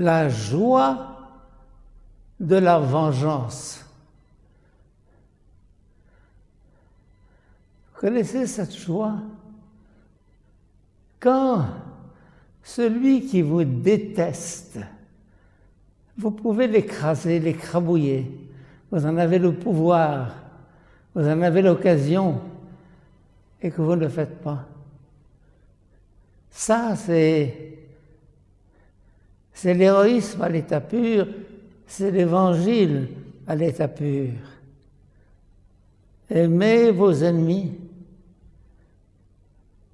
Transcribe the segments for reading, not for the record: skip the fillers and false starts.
la joie de la vengeance. Vous connaissez cette joie? Quand celui qui vous déteste, vous pouvez l'écraser, l'écrabouiller, vous en avez le pouvoir, vous en avez l'occasion, et que vous ne le faites pas. Ça, c'est l'héroïsme à l'état pur, c'est l'évangile à l'état pur. Aimez vos ennemis.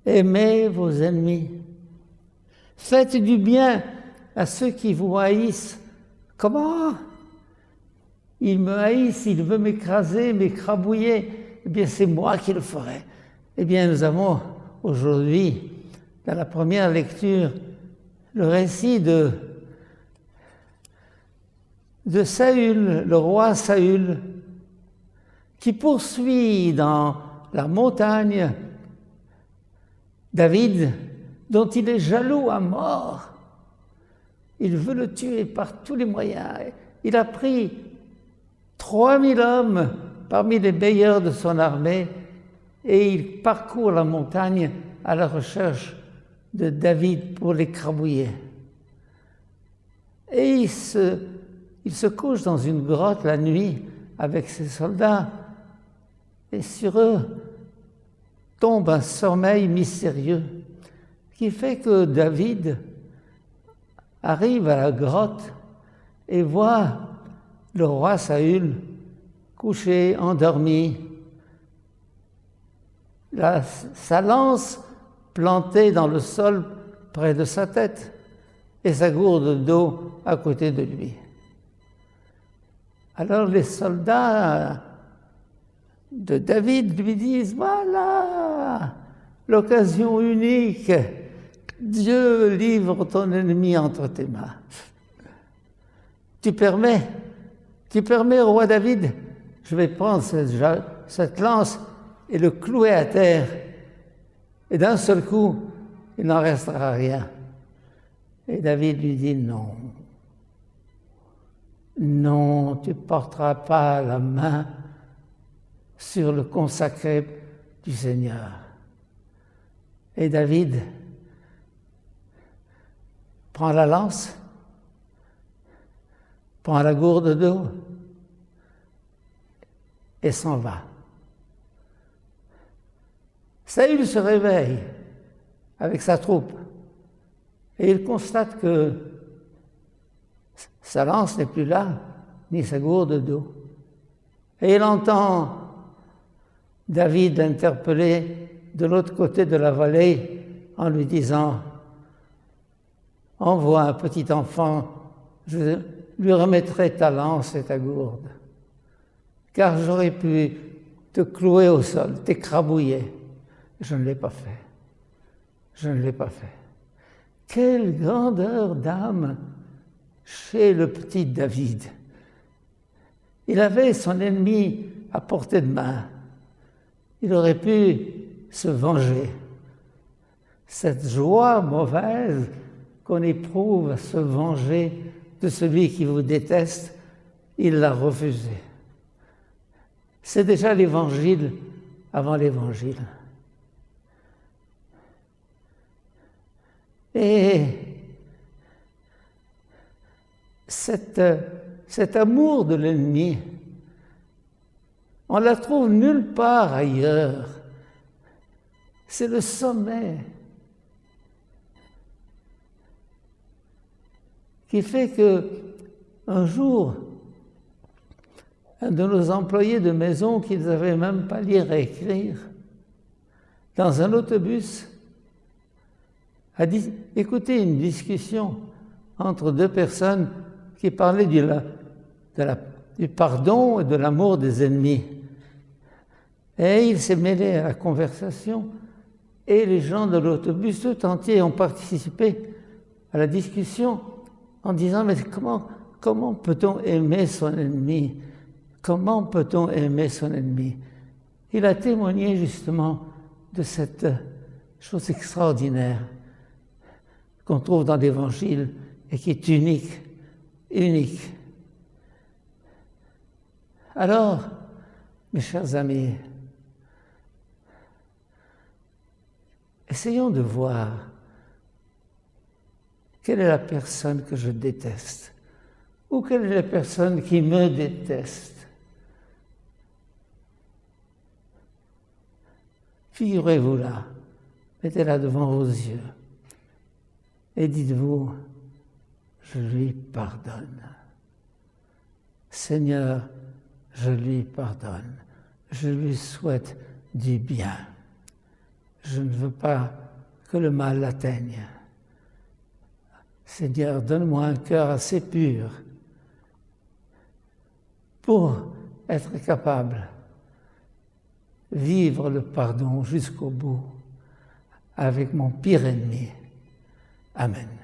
Aimez vos ennemis. Faites du bien à ceux qui vous haïssent. Comment? Ils me haïssent, ils veulent m'écraser, m'écrabouiller. Eh bien, c'est moi qui le ferai. Eh bien, nous avons aujourd'hui, dans la première lecture, le récit de Saül, le roi Saül, qui poursuit dans la montagne David, dont il est jaloux à mort. Il veut le tuer par tous les moyens. Il a pris 3000 hommes parmi les meilleurs de son armée et il parcourt la montagne à la recherche de David pour l'écrabouiller. Et il se couche dans une grotte la nuit avec ses soldats et sur eux tombe un sommeil mystérieux qui fait que David arrive à la grotte et voit le roi Saül couché, endormi, sa lance plantée dans le sol près de sa tête et sa gourde d'eau à côté de lui. Alors les soldats de David lui disent, voilà l'occasion unique, Dieu livre ton ennemi entre tes mains. Tu permets, roi David, je vais prendre cette lance et le clouer à terre, et d'un seul coup, il n'en restera rien. Et David lui dit, non, non, tu ne porteras pas la main sur le consacré du Seigneur. Et David prend la lance, prend la gourde d'eau et s'en va. Saül se réveille avec sa troupe et il constate que sa lance n'est plus là, ni sa gourde d'eau. Et il entend David interpeller de l'autre côté de la vallée en lui disant « Envoie un petit enfant, je lui remettrai ta lance et ta gourde, car j'aurais pu te clouer au sol, t'écrabouiller. Je ne l'ai pas fait. Je ne l'ai pas fait. » Quelle grandeur d'âme chez le petit David. Il avait son ennemi à portée de main. Il aurait pu se venger. Cette joie mauvaise qu'on éprouve à se venger de celui qui vous déteste, il l'a refusé. C'est déjà l'évangile avant l'évangile. Et cet amour de l'ennemi, on ne la trouve nulle part ailleurs. C'est le sommet qui fait qu'un jour, un de nos employés de maison qui ne savait même pas lire et écrire, dans un autobus, a écouté une discussion entre deux personnes qui parlaient du pardon et de l'amour des ennemis. Et il s'est mêlé à la conversation et les gens de l'autobus tout entier ont participé à la discussion en disant « Mais comment peut-on aimer son ennemi? Comment peut-on aimer son ennemi ?» Il a témoigné justement de cette chose extraordinaire qu'on trouve dans l'Évangile et qui est unique, unique. Alors, mes chers amis, essayons de voir quelle est la personne que je déteste ou quelle est la personne qui me déteste. Figurez-vous-la, mettez-la devant vos yeux et dites-vous, je lui pardonne. Seigneur, je lui pardonne. Je lui souhaite du bien. Je ne veux pas que le mal l'atteigne. Seigneur, donne-moi un cœur assez pur pour être capable de vivre le pardon jusqu'au bout avec mon pire ennemi. Amen.